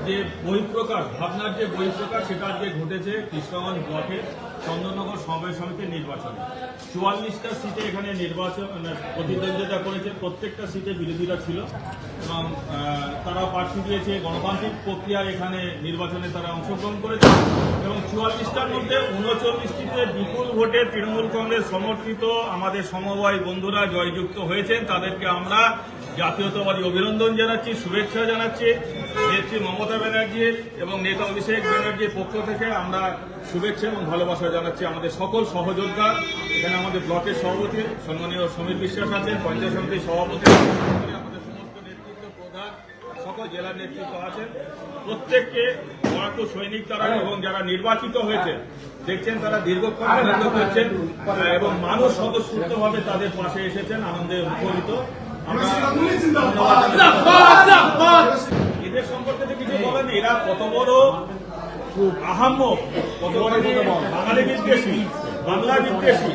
যে বহিঃপ্রকাশ, ভাবনার যে বহিঃপ্রকাশ সেটা আজকে ঘটেছে কৃষ্ণগঞ্জ ব্লকের চন্দননগর সমবায় সমিতির নির্বাচনে। 44টা সিটে এখানে নির্বাচন প্রতিদ্বন্দ্বিতা করেছে, প্রত্যেকটা সিটে বিরোধীরা ছিল এবং তারা প্রার্থী দিয়েছে। গণতান্ত্রিক প্রক্রিয়ায় এখানে নির্বাচনে তারা অংশগ্রহণ করেছে এবং 44টার মধ্যে 39টিতে বিপুল ভোটে তৃণমূল কংগ্রেস সমর্থিত আমাদের সমবায় বন্ধুরা জয়যুক্ত হয়েছেন। তাদেরকে আমরা জাতীয়তাবাদী অভিনন্দন জানাচ্ছি, শুভেচ্ছা জানাচ্ছি। নেত্রী মমতা ব্যানার্জির এবং নেতা অভিষেক ব্যানার্জির পক্ষ থেকে আমরা শুভেচ্ছা এবং ভালোবাসা জানাচ্ছি আমাদের সকল সহযোদ্ধা। এখানে আমাদের ব্লকের সভাপতি সম্মানীয় সমীর বিশ্বাস আছেন, পঞ্চায়েত সমিতির সভাপতি, আমাদের সমস্ত নেতৃত্ব প্রধান, সকল জেলার নেতৃত্ব আছেন। প্রত্যেককে পরাক্ত সৈনিক তারা এবং যারা নির্বাচিত হয়েছে দেখছেন তারা দীর্ঘক্ষণ আনন্দ করছেন এবং মানুষ স্বতঃস্ফূর্তভাবে তাদের পাশে এসেছেন, আনন্দে মুখরিত। এদের সম্পর্কে তো কিছু বলেন, এরা কত বড় আহাম্মক, কত বড় বাঙালি বিদ্বেষী, বাংলা বিদ্বেষী,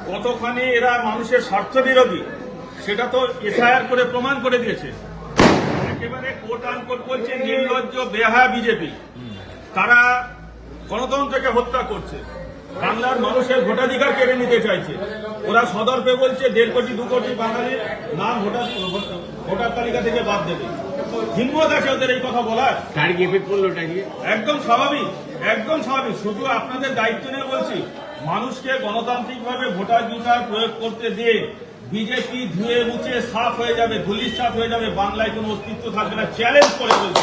কতখানি এরা মানুষের স্বার্থ বিরোধী সেটা তো এসআইআর করে প্রমাণ করে দিয়েছে। একেবারে কোট আনকোট বলছে নির্লজ্জ বেহায়া বিজেপি। তারা গণতন্ত্রকে হত্যা করছে, বাংলার মানুষের ভোটাধিকার কেড়ে নিতে চাইছে। ওরা সদর্পে বলছে 1.5 কোটি 2 কোটি বাঙালির নাম ভোটার তালিকা থেকে বাদ দেবে। হিম্মত আছে ওদের এই কথা বলার? একদম স্বাভাবিক, একদম স্বাভাবিক। শুধু আপনাদের দায়িত্ব নিয়ে বলছি, মানুষকে গণতান্ত্রিকভাবে ভোটাধিকার প্রয়োগ করতে দিয়ে বিজেপি ধুয়ে মুছে সাফ হয়ে যাবে, ধুলিস সাফ হয়ে যাবে, বাংলায় কোনো অস্তিত্ব থাকবে না, চ্যালেঞ্জ করে বলছে।